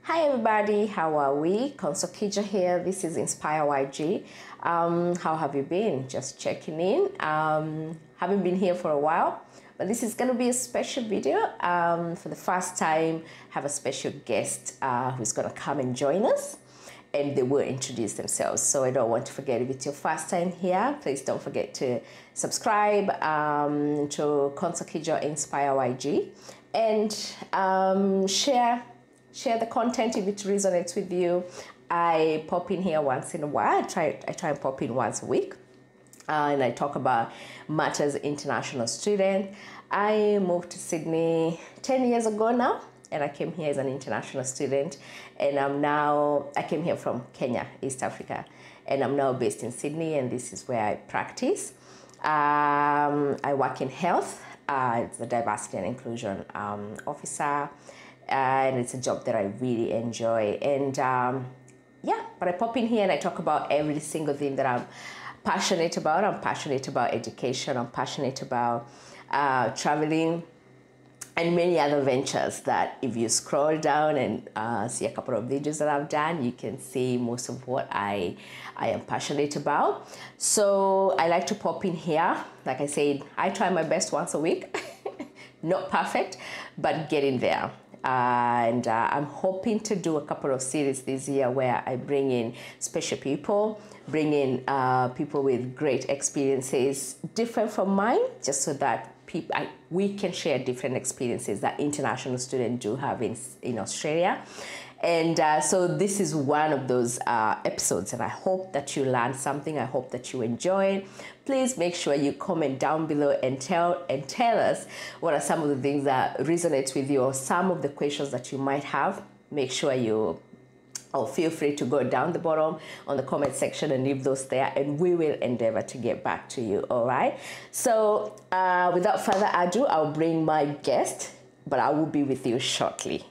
Hi everybody, how are we? Konsokija here. This is Inspire YG. How have you been? Just checking in. Haven't been here for a while, but this is going to be a special video. For the first time, have a special guest who's going to come and join us, and they will introduce themselves. So I don't want to forget, if it's your first time here, please don't forget to subscribe to Konsokija Inspire YG and share the content if it resonates with you. I pop in here once in a while. I try and pop in once a week, and I talk about matters international student. I moved to Sydney 10 years ago now, and I came here as an international student, and I came here from Kenya, East Africa, and I'm now based in Sydney, and this is where I practice. I work in health. It's a diversity and inclusion officer. And it's a job that I really enjoy. And but I pop in here and I talk about every single thing that I'm passionate about. I'm passionate about education. I'm passionate about traveling and many other ventures that if you scroll down and see a couple of videos that I've done, you can see most of what I am passionate about. So I like to pop in here. Like I said, I try my best once a week. Not perfect, but getting there. And I'm hoping to do a couple of series this year where I bring in special people, bring in people with great experiences, different from mine, just so that we can share different experiences that international students do have in Australia. And so this is one of those episodes, and I hope that you learn something. I hope that you enjoy it. Please make sure you comment down below and tell us what are some of the things that resonate with you, or some of the questions that you might have. Make sure feel free to go down the bottom on the comment section and leave those there, and we will endeavor to get back to you. All right. So without further ado, I'll bring my guest, but I will be with you shortly.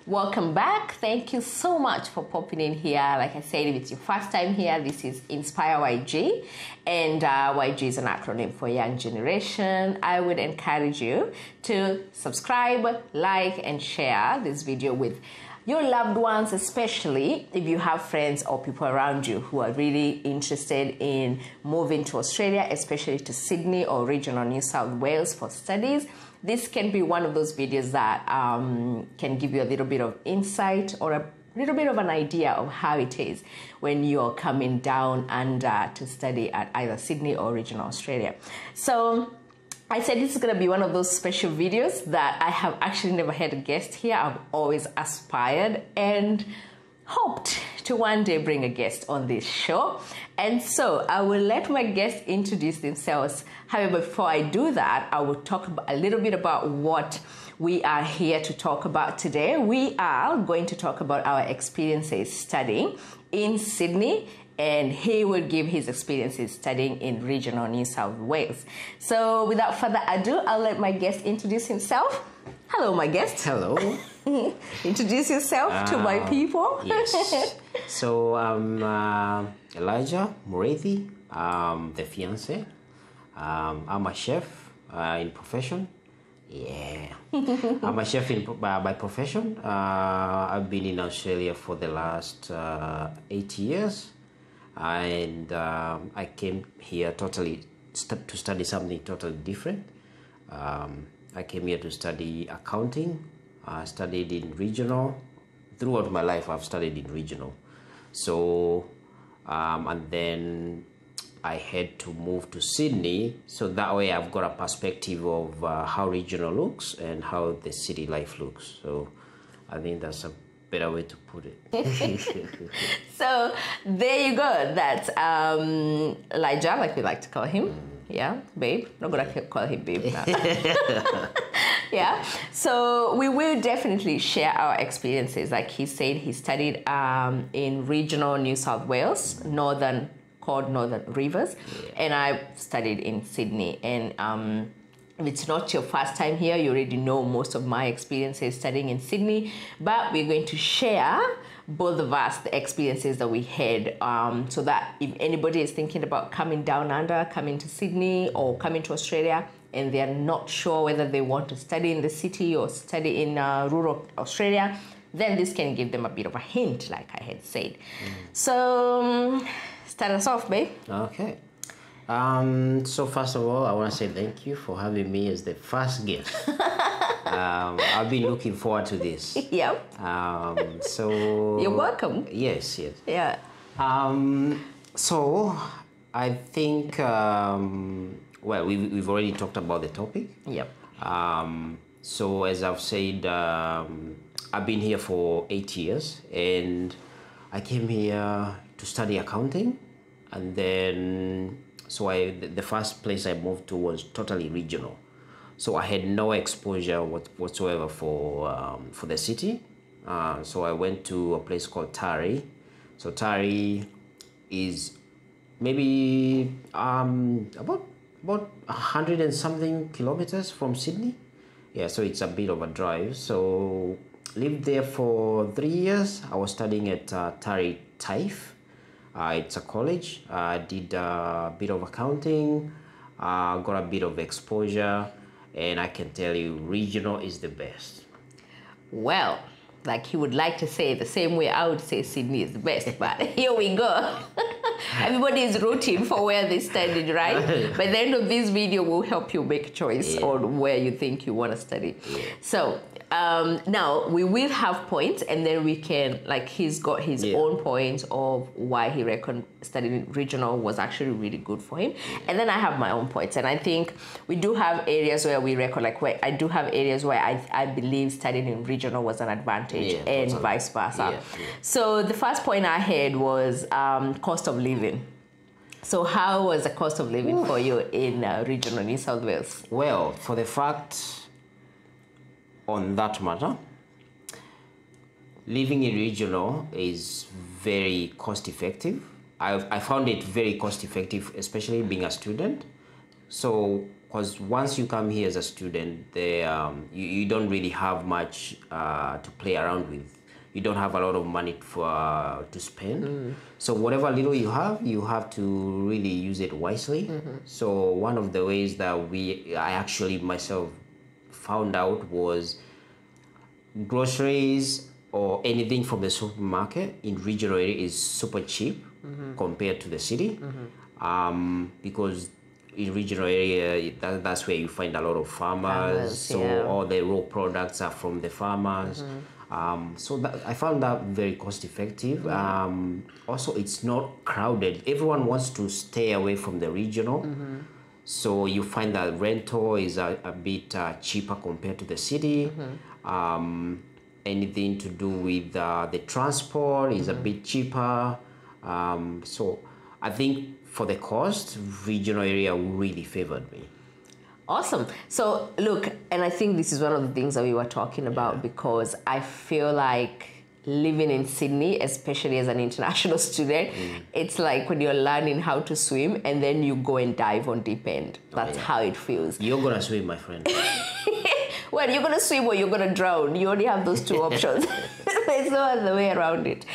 Welcome back. Thank you so much for popping in here. Like I said, if it's your first time here, this is Inspire YG, and YG is an acronym for Young Generation. I would encourage you to subscribe, like, and share this video with your loved ones, especially if you have friends or people around you who are really interested in moving to Australia, especially to Sydney or regional New South Wales for studies. This can be one of those videos that can give you a little bit of insight or a little bit of an idea of how it is when you're coming down under to study at either Sydney or regional Australia. So I said this is going to be one of those special videos that I have actually never had a guest here. I've always aspired and hoped to one day bring a guest on this show. And so I will let my guests introduce themselves. However, before I do that, I will talk a little bit about what we are here to talk about today. We are going to talk about our experiences studying in Sydney, and he will give his experiences studying in regional New South Wales. So without further ado, I'll let my guest introduce himself. Hello, my guest. Hello. Introduce yourself to my people. Yes. So I'm Elijah Mureithi. The fiance. I'm a chef in profession. Yeah. I'm a chef by profession. I've been in Australia for the last 8 years. And I came here to study something totally different. I came here to study accounting. I studied in regional. Throughout my life, I've studied in regional. So, and then I had to move to Sydney. So that way I've got a perspective of how regional looks and how the city life looks. So I think that's a better way to put it. So there you go. That's Elijah, like we like to call him. Yeah, babe. Not gonna call him babe now. Yeah. So we will definitely share our experiences. Like he said, he studied in regional New South Wales, called Northern Rivers, and I studied in Sydney. And if it's not your first time here, you already know most of my experiences studying in Sydney, but we're going to share both of us the experiences that we had, so that if anybody is thinking about coming down under, coming to Sydney or coming to Australia, and they're not sure whether they want to study in the city or study in rural Australia, then this can give them a bit of a hint, like I had said. So start us off, babe. Okay. So first of all, I want to say thank you for having me as the first guest. I've been looking forward to this. Yeah. So you're welcome. Yes. Yeah. So I think well, we've already talked about the topic. Yep. So as I've said, I've been here for 8 years, and I came here to study accounting, and then the first place I moved to was totally regional. So I had no exposure whatsoever for the city. So I went to a place called Tari. So Tari is maybe about 100 and something kilometers from Sydney. Yeah, so it's a bit of a drive. So lived there for 3 years. I was studying at Tari TAFE. It's a college. I did a bit of accounting, got a bit of exposure, and I can tell you regional is the best. Well, like he would like to say the same way I would say Sydney is the best, but here we go. Everybody is rooting for where they studied, right? By the end of this video, we'll help you make a choice on where you think you want to study. So now we will have points, and then we can, like, he's got his own points of why he reckoned studying regional was actually really good for him, and then I have my own points. And I think we do have areas where we reckon, like, where I do have areas where I believe studying in regional was an advantage, and vice versa. So the first point I had was cost of living. So how was the cost of living for you in regional New South Wales? Well, for the fact on that matter, living in regional is very cost effective. I found it very cost effective, especially being a student. So, because once you come here as a student, you don't really have much to play around with. You don't have a lot of money to spend. So whatever little you have to really use it wisely. So one of the ways that I actually myself found out was groceries or anything from the supermarket in regional area is super cheap compared to the city, because in regional area that's where you find a lot of farmers, so all the raw products are from the farmers. So I found that very cost effective. Also, it's not crowded. Everyone wants to stay away from the regional. So you find that rental is a bit cheaper compared to the city. Anything to do with the transport is a bit cheaper. So I think for the cost, regional area really favored me. Awesome. So look, and I think this is one of the things that we were talking about, because I feel like living in Sydney, especially as an international student, it's like when you're learning how to swim and then you go and dive on deep end. That's how it feels. You're gonna swim, my friend. Well, you're gonna swim or you're gonna drown. You only have those two options. There's no other way around it.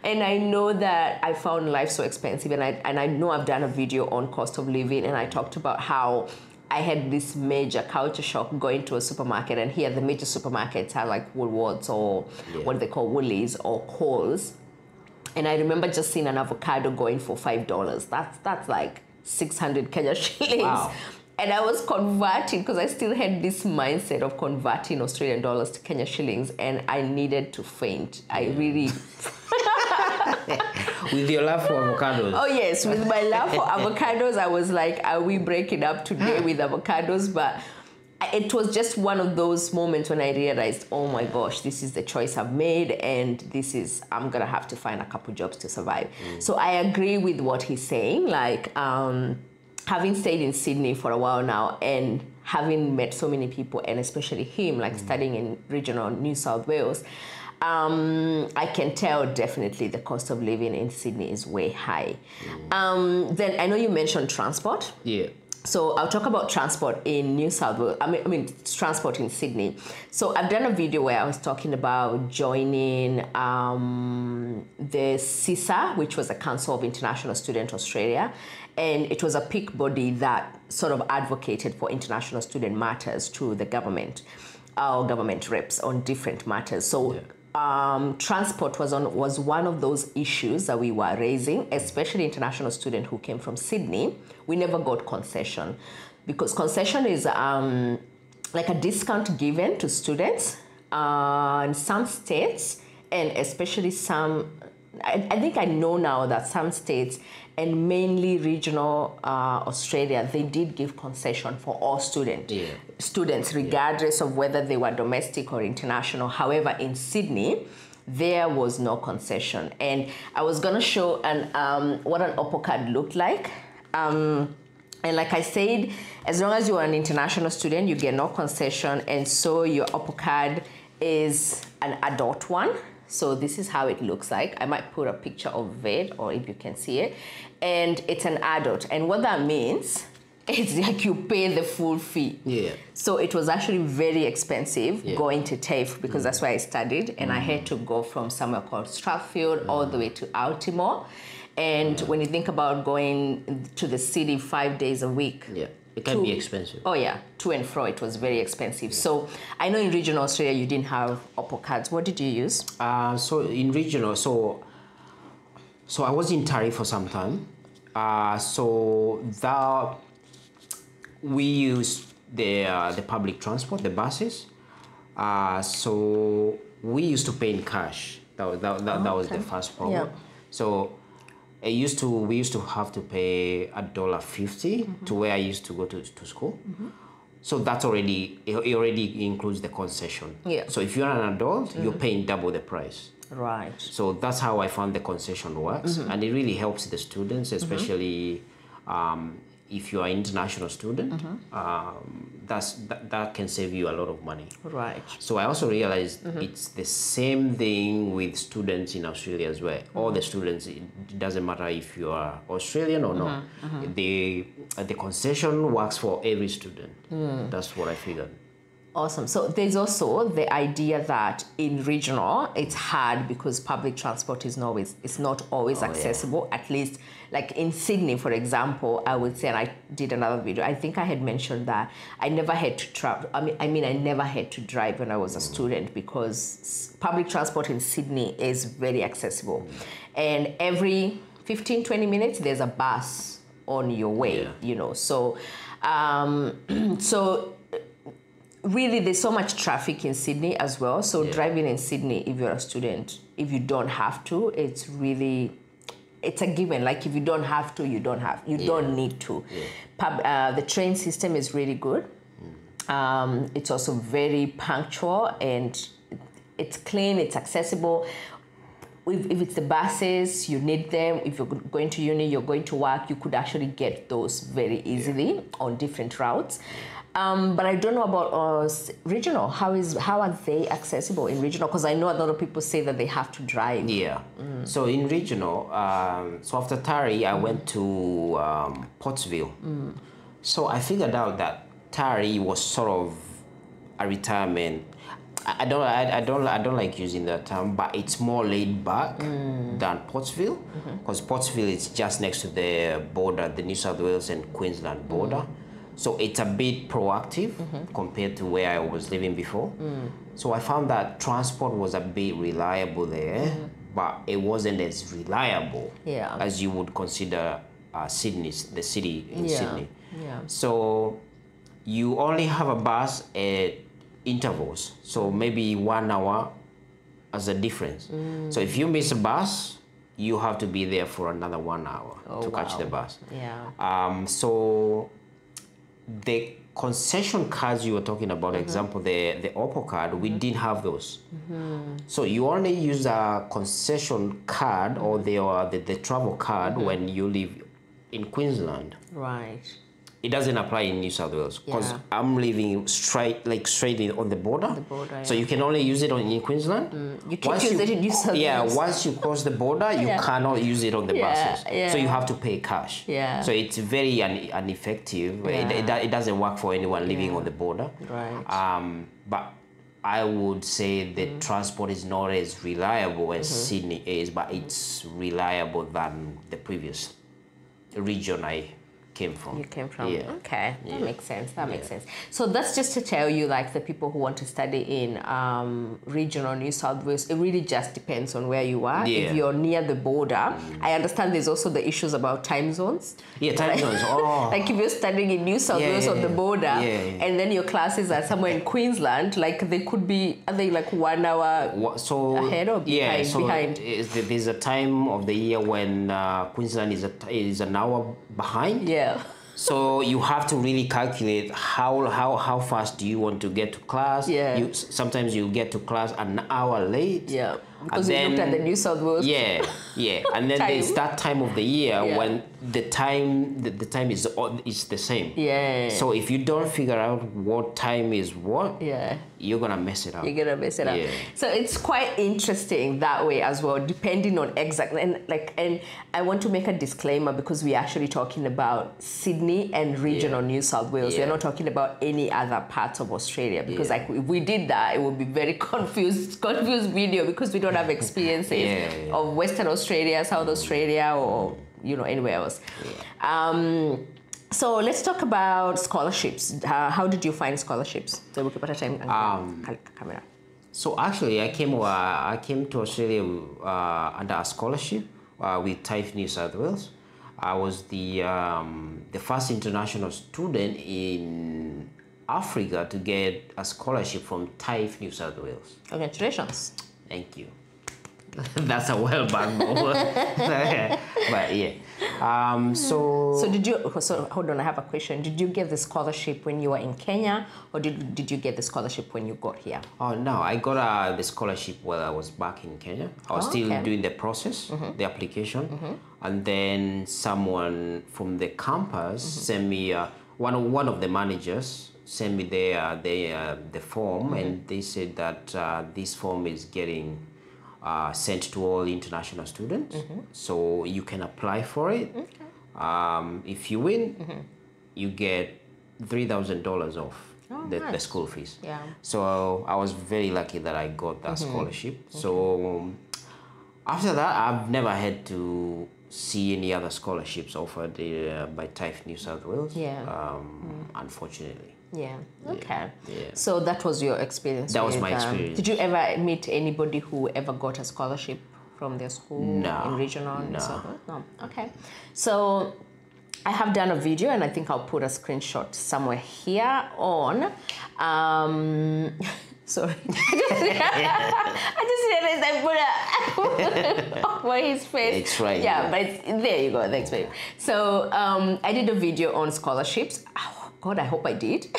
And I know that I found life so expensive, and I know I've done a video on cost of living, and I talked about how I had this major culture shock going to a supermarket, and here the major supermarkets are like Woolworths or what they call Woolies or Coles. And I remember just seeing an avocado going for $5. That's like 600 Kenya shillings. Wow. And I was converting, because I still had this mindset of converting Australian dollars to Kenya shillings, and I needed to faint. I really... With your love for avocados. Oh yes, with my love for avocados, I was like, are we breaking up today with avocados? But it was just one of those moments when I realized, oh my gosh, this is the choice I've made, and I'm gonna have to find a couple jobs to survive. So I agree with what he's saying. Like, having stayed in Sydney for a while now and having met so many people, and especially him, like studying in regional New South Wales, I can tell definitely the cost of living in Sydney is way high. Then I know you mentioned transport. Yeah. So I'll talk about transport in New South Wales. I mean transport in Sydney. So I've done a video where I was talking about joining the CISA, which was the Council of International Students Australia, and it was a peak body that sort of advocated for international student matters to the government, or government reps on different matters. So. Transport was one of those issues that we were raising, especially international students who came from Sydney. We never got concession, because concession is like a discount given to students in some states, and especially some, I think I know now that some states and mainly regional Australia, they did give concession for all students, regardless of whether they were domestic or international. However, in Sydney, there was no concession. And I was gonna show what an OPPO card looked like. And like I said, as long as you are an international student, you get no concession. And so your OPPO card is an adult one. So this is how it looks like. I might put a picture of it, or if you can see it. And it's an adult. And what that means, it's like you pay the full fee. Yeah. So it was actually very expensive going to TAFE, because that's where I studied. And I had to go from somewhere called Strathfield all the way to Altimore. And when you think about going to the city 5 days a week, it can be expensive. Oh yeah, to and fro, it was very expensive. So I know in regional Australia you didn't have OPPO cards. What did you use? So in regional, so I was in Tari for some time. So that we used the public transport, the buses. So we used to pay in cash. That was the first problem. Yeah. So we used to have to pay $1.50 to where I used to go to school. So that's already includes the concession. Yeah. So if you're an adult, you're paying double the price. Right. So that's how I found the concession works, and it really helps the students, especially if you are an international student. That can save you a lot of money. Right. So I also realized it's the same thing with students in Australia as well. All the students, it doesn't matter if you are Australian or not. The concession works for every student. That's what I figured. Awesome. So there's also the idea that in regional, it's hard because public transport is not always accessible. At least, like in Sydney, for example, I would say, and I did another video, I think I had mentioned that I never had to travel. I mean, I never had to drive when I was a student, because public transport in Sydney is very accessible. And every 15, 20 minutes, there's a bus on your way, you know. So, really, there's so much traffic in Sydney as well. So driving in Sydney, if you're a student, if you don't have to, it's a given. Like if you don't have to, you don't need to. The train system is really good. It's also very punctual, and it's clean, it's accessible. If it's the buses, you need them. If you're going to uni, you're going to work, you could actually get those very easily on different routes. But I don't know about regional. How are they accessible in regional? Because I know a lot of people say that they have to drive. Yeah. So in regional, so after Tari, I went to Pottsville. So I figured out that Tari was sort of a retirement. I don't like using that term, but it's more laid back than Pottsville, because Pottsville is just next to the border, the New South Wales and Queensland border. So it's a bit proactive compared to where I was living before. So I found that transport was a bit reliable there, but it wasn't as reliable as you would consider Sydney, the city in Sydney. Yeah. So you only have a bus at intervals. So maybe 1 hour as a difference. So if you miss a bus, you have to be there for another 1 hour to catch the bus. Yeah. So the concession cards you were talking about, example, the Oppo card, we didn't have those. So you only use a concession card or the travel card when you live in Queensland. Right. It doesn't apply in New South Wales because Yeah. I'm living straight on the border. So you can only use it in Queensland. You can't use it in New South Wales. Yeah, once you cross the border, you cannot use it on the buses. So you have to pay cash. Yeah. So it's very ineffective. It doesn't work for anyone living on the border. Right. But I would say the transport is not as reliable as Sydney is, but it's reliable than the previous region I came from. You came from. Yeah. Okay, that makes sense. That makes sense. So that's just to tell you, like, the people who want to study in regional New South Wales, it really just depends on where you are. Yeah. If you're near the border, I understand there's also the issues about time zones. Yeah, time zones. Oh. Like if you're studying in New South Wales on the border, and then your classes are somewhere in Queensland, like they could be, are they like 1 hour ahead or behind? There's a time of the year when Queensland is an hour behind. Yeah. So you have to really calculate how fast do you want to get to class. Yeah. Sometimes you get to class an hour late. Yeah. Because we looked at the New South Wales. Yeah. And then there's that time of the year when the time is the same. Yeah. So if you don't figure out what time is what, you're gonna mess it up. You're gonna mess it up. So it's quite interesting that way as well, depending on exactly. And I want to make a disclaimer because we're actually talking about Sydney and regional New South Wales. We're not talking about any other parts of Australia because like if we did that, it would be very confused video because we don't have experiences of Western Australia, South Australia, or anywhere else. So let's talk about scholarships. How did you find scholarships? So we keep at a time. Camera. So actually, I came to Australia under a scholarship with TAFE New South Wales. I was the first international student in Africa to get a scholarship from TAFE New South Wales. Congratulations. Thank you. That's a well-backed moment. But yeah. So did you? So hold on, I have a question. Did you get the scholarship when you were in Kenya, or did you get the scholarship when you got here? Oh no, I got the scholarship while I was back in Kenya. I was still doing the process, the application, and then someone from the campus sent me one of the managers sent me the form, and they said that this form is getting sent to all international students, so you can apply for it. If you win, you get $3,000 off the school fees. Yeah. So I was very lucky that I got that scholarship. So after that, I've never had to see any other scholarships offered by TAFE New South Wales. Unfortunately. Yeah. Okay. So that was your experience. That was my experience. Did you ever meet anybody who ever got a scholarship from their school in regional? No. Okay. So I have done a video, and I think I'll put a screenshot somewhere here on. Sorry. I just realized I put over his face. It's right. Yeah, but there you go. Thanks, babe. So I did a video on scholarships. God, I hope I did.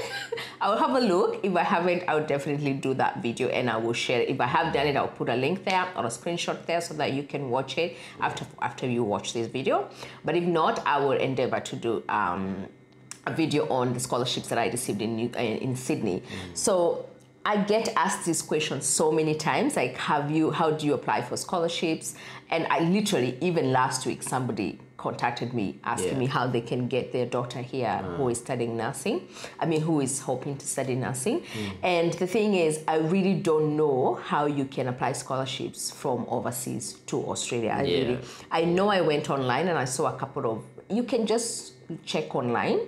I will have a look. If I haven't, I'll definitely do that video and I will share it. If I have done it, I'll put a link there or a screenshot there so that you can watch it after you watch this video. But if not, I will endeavor to do a video on the scholarships that I received in Sydney. So I get asked this question so many times, like, how do you apply for scholarships? And I literally, even last week, somebody contacted me asking me how they can get their daughter here who is studying nursing. I mean, who is hoping to study nursing. And the thing is, I really don't know how you can apply scholarships from overseas to Australia. I know I went online and I saw a couple of, you can just check online.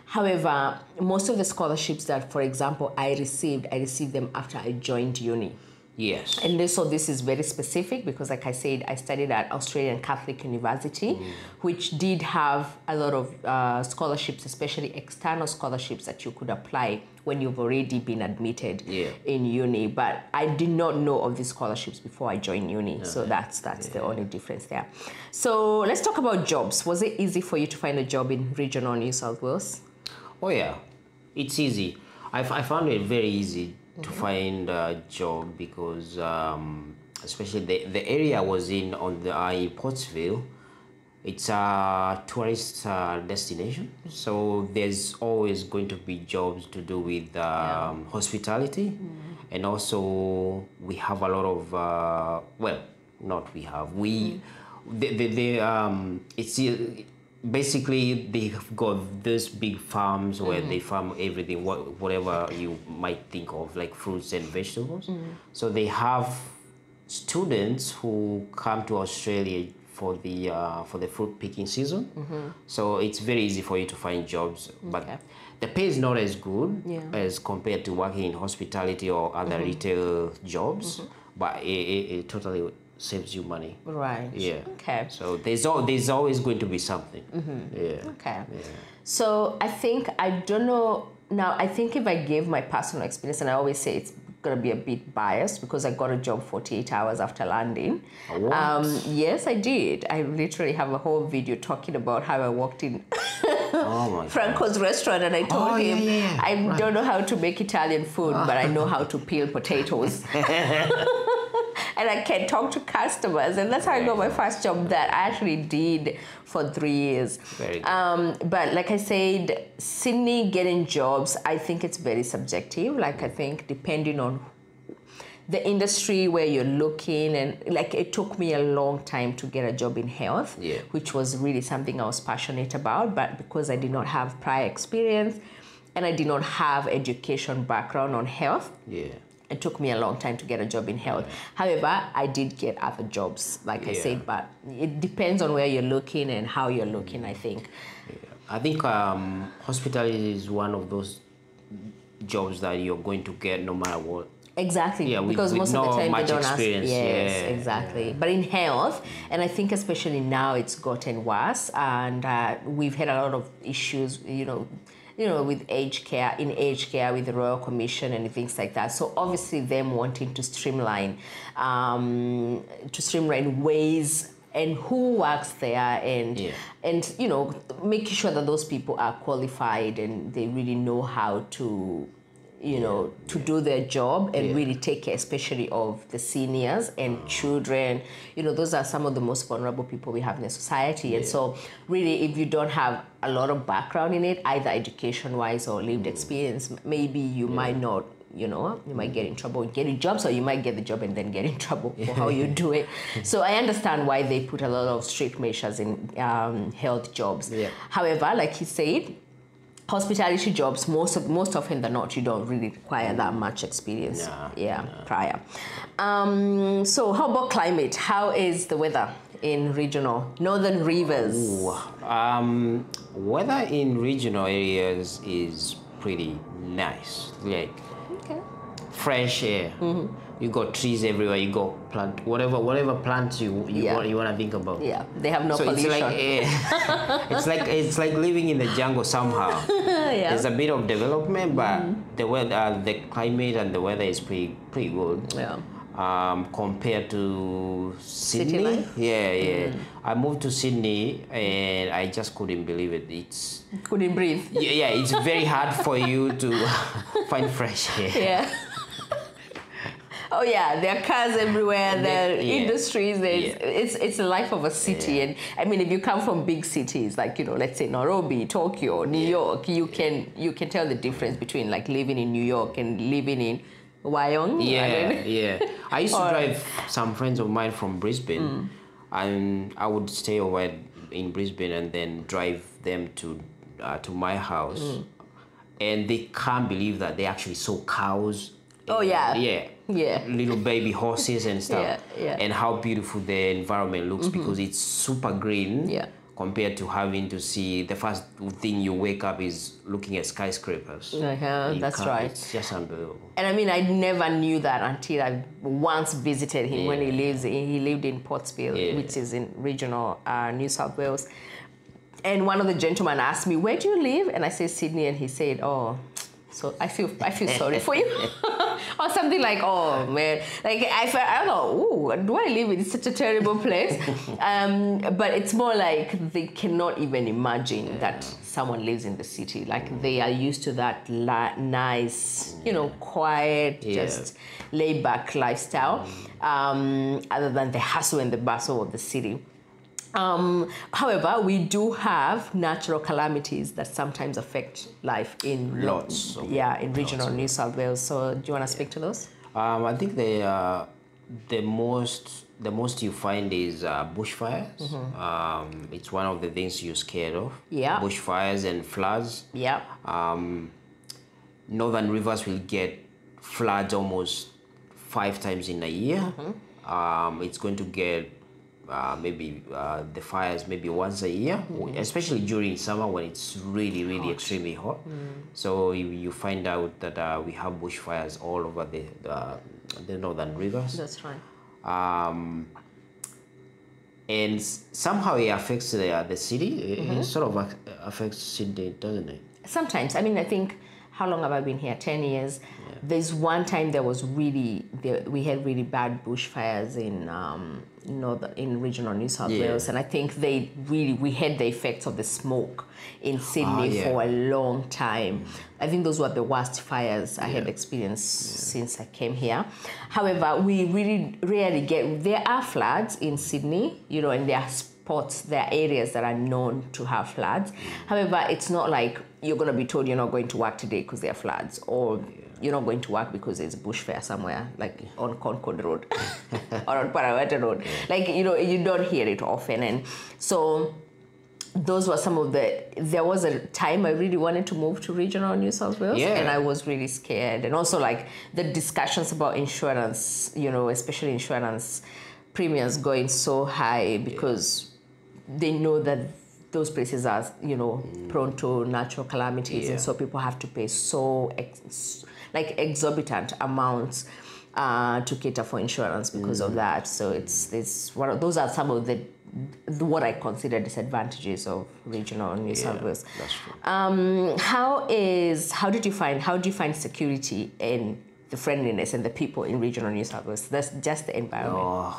However, most of the scholarships that, for example, I received them after I joined uni. Yes. And so this is very specific because, like I said, I studied at Australian Catholic University, which did have a lot of scholarships, especially external scholarships that you could apply when you've already been admitted in uni. But I did not know of these scholarships before I joined uni. So that's the only difference there. So let's talk about jobs. Was it easy for you to find a job in regional New South Wales? Oh, yeah. it's easy. I found it very easy to find a job because especially the area I was in on the Pottsville, it's a tourist destination, so there's always going to be jobs to do with hospitality, and also we have a lot of well, not we have we it's basically they've got these big farms where they farm everything, whatever you might think of, like fruits and vegetables. So they have students who come to Australia for the fruit picking season. So it's very easy for you to find jobs, but the pay is not as good as compared to working in hospitality or other retail jobs, but it totally saves you money. Right. Yeah. Okay. So there's always going to be something. Yeah. Okay. Yeah. So I think, I don't know, now I think if I gave my personal experience, and I always say it's going to be a bit biased because I got a job 48 hours after landing. What? Yes, I did. I literally have a whole video talking about how I walked in Franco's restaurant and I told him, I don't know how to make Italian food, but I know how to peel potatoes. And I can talk to customers, and that's how I got my first job that I actually did for 3 years. Very good. But like I said, Sydney getting jobs, I think it's very subjective. Like I think depending on the industry where you're looking, and like it took me a long time to get a job in health, which was really something I was passionate about, but because I did not have prior experience and I did not have education background on health, it took me a long time to get a job in health. However, I did get other jobs, like I said, but it depends on where you're looking and how you're looking, I think. I think hospitality is one of those jobs that you're going to get no matter what. Exactly, because most of the time they don't ask. Yes, exactly. But in health, and I think especially now it's gotten worse, and we've had a lot of issues, you know, with aged care, with the Royal Commission and things like that. So obviously them wanting to streamline ways and who works there, and you know, making sure that those people are qualified and they really know how to, you know, to do their job and really take care, especially of the seniors and children. You know, those are some of the most vulnerable people we have in the society. And so really, if you don't have a lot of background in it, either education-wise or lived experience, maybe you might not, you know, you might get in trouble getting jobs, or you might get the job and then get in trouble for how you do it. So I understand why they put a lot of strict measures in health jobs. However, like he said, hospitality jobs, most often than not, you don't really require that much experience. Prior. So how about climate? How is the weather in regional Northern Rivers? Weather in regional areas is pretty nice. Like fresh air. You got trees everywhere. You got plant whatever plants you want to think about. They have no pollution. It's like living in the jungle somehow. There's a bit of development, but the weather, the climate and the weather is pretty good. Compared to Sydney. I moved to Sydney and I just couldn't believe it. Couldn't breathe. It's very hard for you to find fresh air. Oh yeah, there are cars everywhere, there are industries, it's the life of a city. And I mean, if you come from big cities, like, you know, let's say Nairobi, Tokyo, New York, you can tell the difference between like living in New York and living in Wyong. I used to drive some friends of mine from Brisbane, and I would stay over in Brisbane and then drive them to my house, and they can't believe that they actually saw cows. Little baby horses and stuff, and how beautiful the environment looks, because it's super green compared to having to see, the first thing you wake up is looking at skyscrapers. That's right. It's just unbelievable. And I mean, I never knew that until I once visited him when he lived in Pottsville, which is in regional New South Wales. And one of the gentlemen asked me, "Where do you live?" And I said, "Sydney." And he said, "Oh, so I feel sorry for you." Or something like, oh man, like I don't know, ooh, do I live in such a terrible place? But it's more like they cannot even imagine that someone lives in the city. Like they are used to that nice, quiet, just laid back lifestyle, other than the hustle and the bustle of the city. However, we do have natural calamities that sometimes affect life in in regional New South Wales. So, do you want to speak to those? I think the most you find is bushfires. It's one of the things you're scared of. Yeah. Bushfires and floods. Yeah. Northern rivers will get floods almost 5 times in a year. It's going to get maybe the fires maybe once a year, especially during summer when it's really extremely hot. So you find out that we have bushfires all over the northern rivers. That's right. And somehow it affects the city. It sort of affects Sydney, doesn't it? Sometimes. I mean, I think, how long have I been here? 10 years. There's one time we had really bad bushfires in regional New South Wales, and I think we had the effects of the smoke in Sydney for a long time. I think those were the worst fires I had experienced since I came here. However, we really rarely there are floods in Sydney, and there are spots, there are areas that are known to have floods. However, it's not like you're going to be told you're not going to work today because there are floods, or you're not going to work because there's a bushfire somewhere, like on Concord Road or on Parramatta Road. Like, you don't hear it often. And so those were some of there was a time I really wanted to move to regional New South Wales, and I was really scared. And also like the discussions about insurance, especially insurance premiums going so high because they know that those places are, prone to natural calamities, and so people have to pay exorbitant amounts to cater for insurance because of that. So those are some of what I consider disadvantages of regional New South Wales. That's true. How do you find security in the friendliness and the people in regional New South Wales? That's just the environment.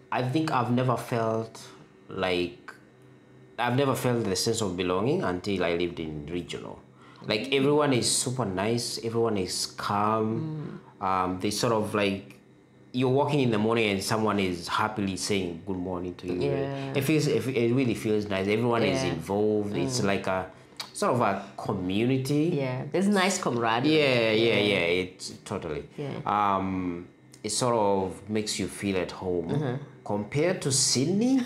I think I've never felt the sense of belonging until I lived in regional. Like everyone is super nice, everyone is calm. They sort of like, you're walking in the morning and someone is happily saying good morning to you. It really feels nice. Everyone is involved. It's like a sort of a community. Yeah, there's nice camaraderie. It's totally. It sort of makes you feel at home. Compared to Sydney,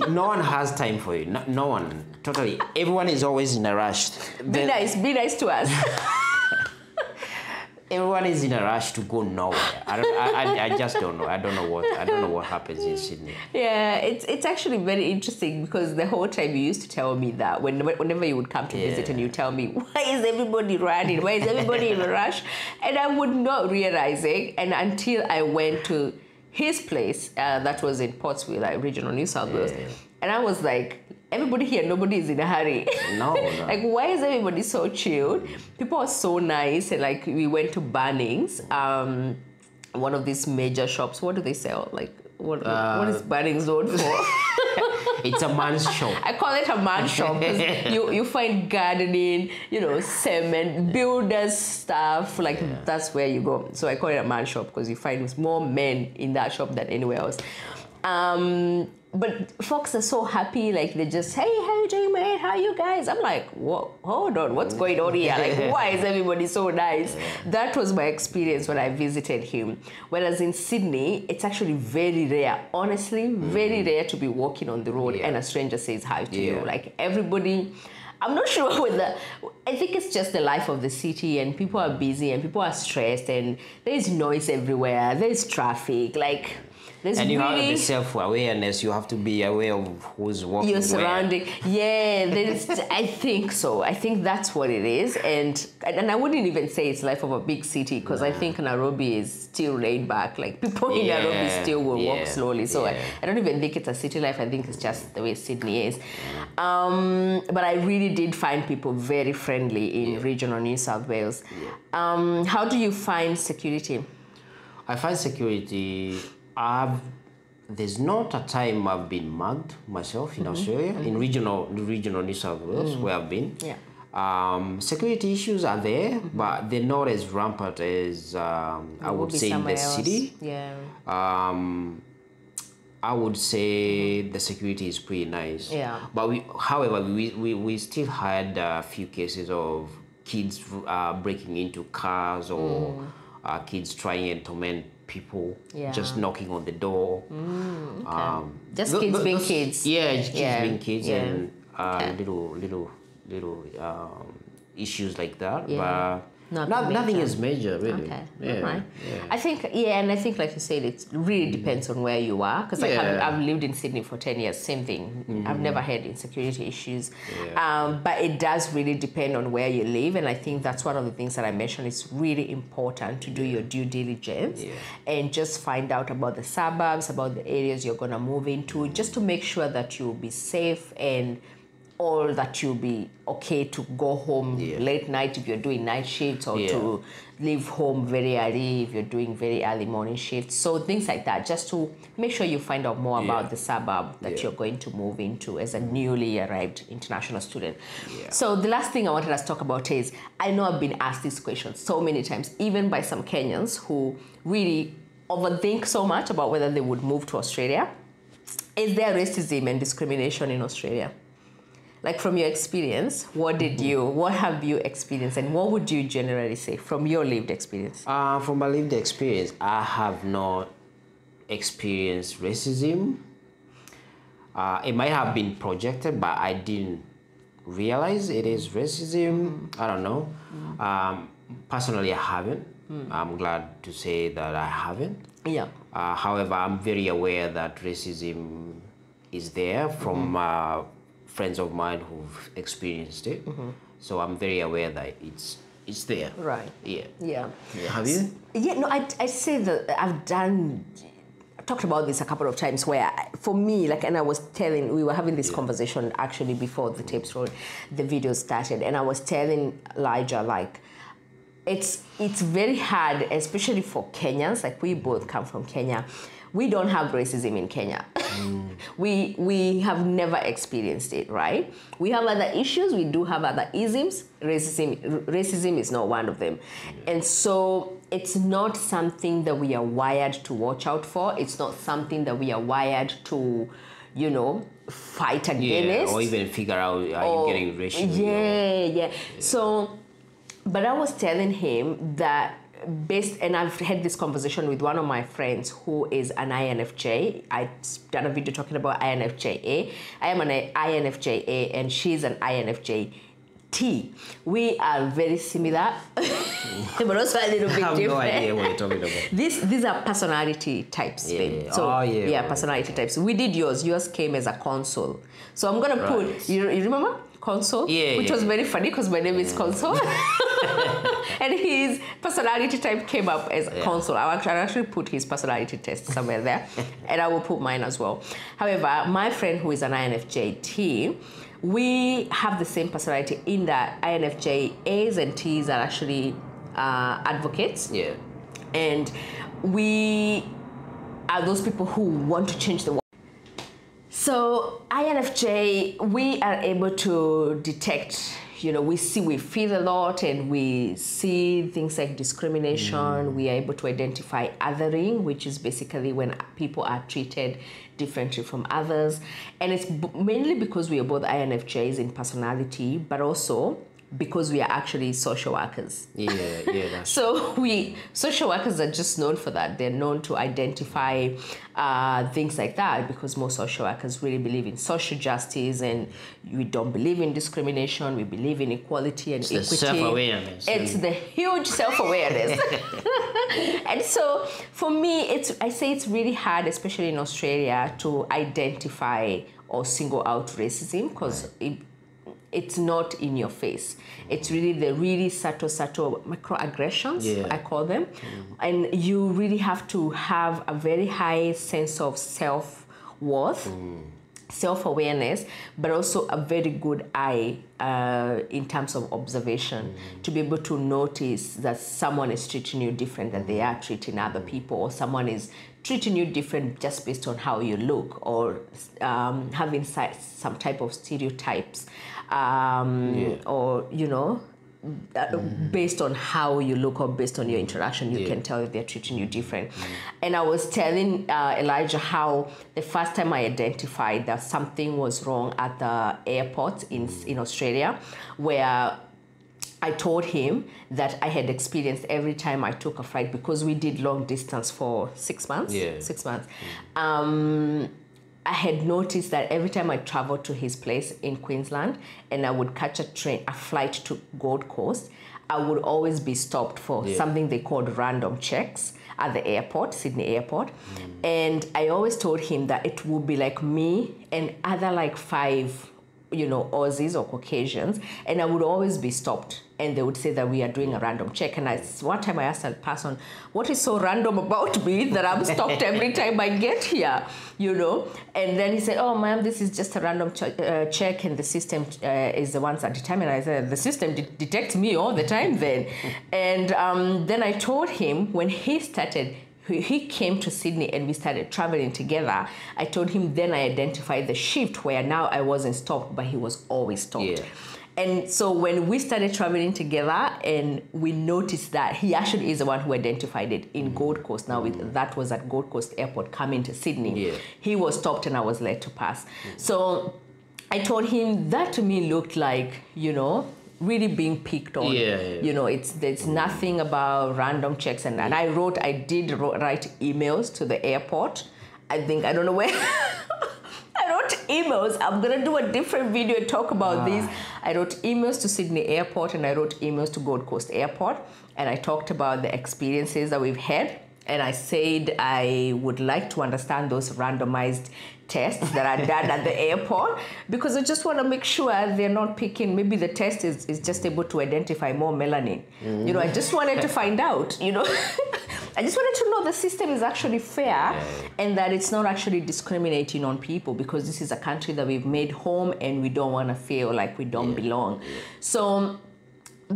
no one has time for you. No one. Totally. Everyone is always in a rush. Be nice to us. Everyone is in a rush to go nowhere. I just don't know. I don't know what happens in Sydney. Yeah, it's actually very interesting because the whole time you used to tell me that whenever you would come to visit and you tell me, why is everybody running? Why is everybody in a rush? And I would not realizing, and until I went to his place, that was in Pottsville, like regional New South Wales, and I was like, everybody here, nobody is in a hurry. No. Like, why is everybody so chilled? People are so nice, and like we went to Bunnings, one of these major shops. What do they sell? Like, what is Bunnings known for? It's a man's shop. I call it a man's shop because you find gardening, cement, builders stuff. Like that's where you go. So I call it a man's shop because you find more men in that shop than anywhere else. But folks are so happy, like they just, hey, how you doing, mate? How are you guys? I'm like, whoa, hold on, what's going on here? Like, why is everybody so nice? That was my experience when I visited him. Whereas in Sydney, it's actually very rare, honestly, very rare to be walking on the road and a stranger says hi to you. Like everybody, I'm not sure whether, I think it's just the life of the city and people are busy and people are stressed and there's noise everywhere, there's traffic, like, And you have the self-awareness. You have to be aware of who's walking your surrounding. Where. Yeah, I think so. I think that's what it is. And I wouldn't even say it's life of a big city, because I think Nairobi is still laid back. Like, people in Nairobi still will walk slowly. So I don't even think it's a city life. I think it's just the way Sydney is. But I really did find people very friendly in regional New South Wales. How do you find security? I find security, there's not a time I've been mugged myself in Australia, in regional New South Wales, where I've been. Security issues are there, but they're not as rampant as I would say in the city. I would say the security is pretty nice. But however, we still had a few cases of kids breaking into cars, or kids trying to torment people, just knocking on the door. Just kids being kids. Yeah, kids being kids, and little issues like that. But nothing is major, really. I think, and I think, like you said, it really depends on where you are. Because I've lived in Sydney for 10 years, same thing. I've never had insecurity issues. But it does really depend on where you live. And I think that's one of the things that I mentioned. It's really important to do your due diligence and just find out about the suburbs, about the areas you're going to move into, just to make sure that you'll be safe, and or that you'll be okay to go home late night if you're doing night shifts, or to leave home very early if you're doing very early morning shifts. So things like that, just to make sure you find out more about the suburb that you're going to move into as a newly arrived international student. So the last thing I wanted us to talk about is, I know I've been asked this question so many times, even by some Kenyans who really overthink so much about whether they would move to Australia. Is there racism and discrimination in Australia? Like, from your experience, what have you experienced, and what would you generally say from your lived experience? From my lived experience, I have not experienced racism. It might have been projected, but I didn't realize it is racism. I don't know. Personally, I haven't. I'm glad to say that I haven't. However, I'm very aware that racism is there from friends of mine who've experienced it. So I'm very aware that it's there. Right. Have you? No, I'd say that I've talked about this a couple of times, where for me, like, and we were having this conversation actually before the tapes rolled, the video started, and I was telling Elijah, like, it's very hard, especially for Kenyans. Like, we both come from Kenya. We don't have racism in Kenya. We have never experienced it, right? We have other issues. We do have other isms. Racism is not one of them. And so it's not something that we are wired to watch out for. It's not something that we are wired to, fight against. Or even figure out, are you getting racism? So, but I was telling him that and I've had this conversation with one of my friends who is an INFJ. I've done a video talking about INFJA. I am an INFJA, and she's an INFJT. We are very similar, but also a little bit different. I have no idea what you're talking about. These are personality types. Personality types. We did yours. Yours came as a console. So I'm going to put, you remember? Console? Which was very funny, because my name is Console. And his personality type came up as Console. I'll actually put his personality test somewhere there. And I will put mine as well. However, my friend who is an INFJT, we have the same personality in that INFJAs and Ts are actually advocates. And we are those people who want to change the world. So INFJ, we are able to detect, we feel a lot, and we see things like discrimination. We are able to identify othering, which is basically when people are treated differently from others. And it's mainly because we are both INFJs in personality, but also because we are actually social workers. That's So social workers are just known for that. They're known to identify things like that, because most social workers really believe in social justice, and we don't believe in discrimination. We believe in equality and equity. The self-awareness. It's the huge self-awareness. And so for me, I say it's really hard, especially in Australia, to identify or single out racism, because it's not in your face. It's really the really subtle microaggressions, I call them. And you really have to have a very high sense of self-worth, self-awareness, but also a very good eye in terms of observation, to be able to notice that someone is treating you different than they are treating other people, or someone is treating you different just based on how you look, or having some type of stereotypes, or, you know, based on how you look or based on your interaction, you can tell if they're treating you different. And I was telling Elijah how the first time I identified that something was wrong at the airport in Australia, where I told him that I had experienced every time I took a flight, because we did long distance for 6 months. 6 months. I had noticed that every time I traveled to his place in Queensland and I would catch a flight to Gold Coast, I would always be stopped for something they called random checks at the airport, Sydney airport. And I always told him that it would be like me and other like 5, you know, Aussies or Caucasians, and I would always be stopped, and they would say that we are doing a random check. And one time I asked a person, what is so random about me that I'm stopped every time I get here, you know? And then he said, oh, ma'am, this is just a random check, and the system is the ones that determine. I said, the system detects me all the time then. And then I told him, when he came to Sydney and we started traveling together, I told him then I identified the shift where now I wasn't stopped, but he was always stopped. And so when we started traveling together and we noticed that he actually is the one who identified it in Gold Coast. Now that was at Gold Coast Airport coming to Sydney. He was stopped and I was let to pass. So I told him that to me looked like, you know, really being picked on. You know, there's nothing about random checks. And I did write emails to the airport. I don't know where. I wrote emails. I'm going to do a different video and talk about this. I wrote emails to Sydney Airport and I wrote emails to Gold Coast Airport. And I talked about the experiences that we've had. And I said I would like to understand those randomized tests that are done at the airport, because I just want to make sure they're not picking, maybe the test is just able to identify more melanin. You know, I just wanted to find out, you know. I just wanted to know the system is actually fair and that it's not actually discriminating on people, because this is a country that we've made home and we don't want to feel like we don't belong. So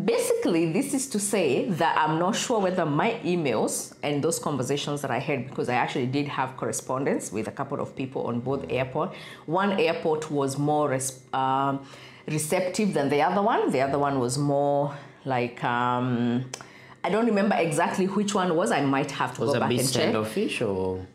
basically, this is to say that I'm not sure whether my emails and those conversations that I had, because I actually did have correspondence with a couple of people on both airports. One airport was more receptive than the other one. The other one was more like, I don't remember exactly which one was. I might have to go back and check. Was it a bit standoffish or?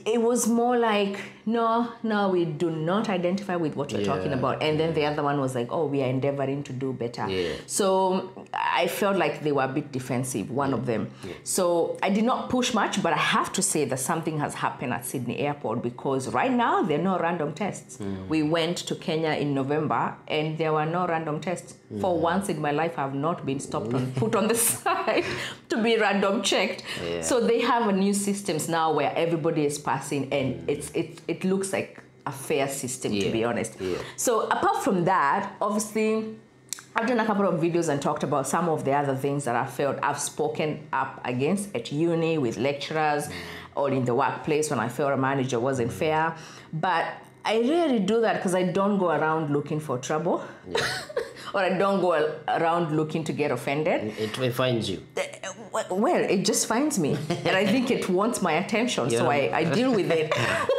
It was more like, no, we do not identify with what you're talking about. And then the other one was like, oh, we are endeavoring to do better. So I felt like they were a bit defensive, one of them. So I did not push much, but I have to say that something has happened at Sydney Airport, because right now there are no random tests. We went to Kenya in November and there were no random tests. For once in my life, I have not been stopped and put on the side to be random checked. So they have a new systems now where everybody is passing, and it looks like a fair system, to be honest. So apart from that, obviously, I've done a couple of videos and talked about some of the other things that I felt I've spoken up against at uni with lecturers or in the workplace when I felt a manager wasn't fair. But I rarely do that because I don't go around looking for trouble. Or I don't go around looking to get offended. It finds you. Well, it just finds me. And I think it wants my attention, so I deal with it.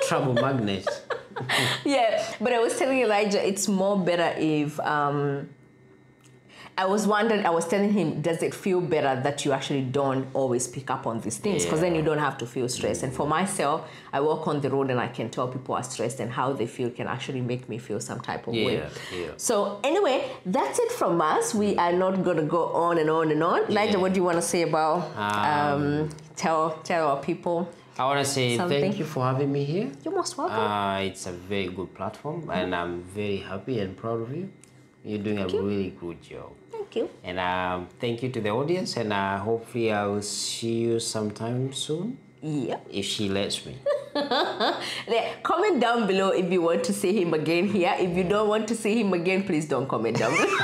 Trouble magnet. But I was telling Elijah, it's more better if I was wondering, I was telling him, does it feel better that you actually don't always pick up on these things? Because then you don't have to feel stressed. And for myself, I walk on the road and I can tell people are stressed, and how they feel can actually make me feel some type of way. So anyway, that's it from us. We are not going to go on and on and on. Elijah, what do you want to say about, tell our people? I want to say thank you for having me here. You're most welcome. It's a very good platform, and I'm very happy and proud of you. You're doing a really good job. Thank you. And thank you to the audience, and hopefully I will see you sometime soon. Yeah. If she lets me. Comment down below if you want to see him again here. If you don't want to see him again, please don't comment down below.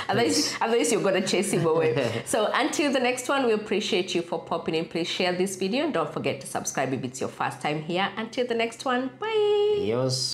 Otherwise you're going to chase him away. So until the next one, we appreciate you for popping in. Please share this video and don't forget to subscribe if it's your first time here. Until the next one, bye. Adios.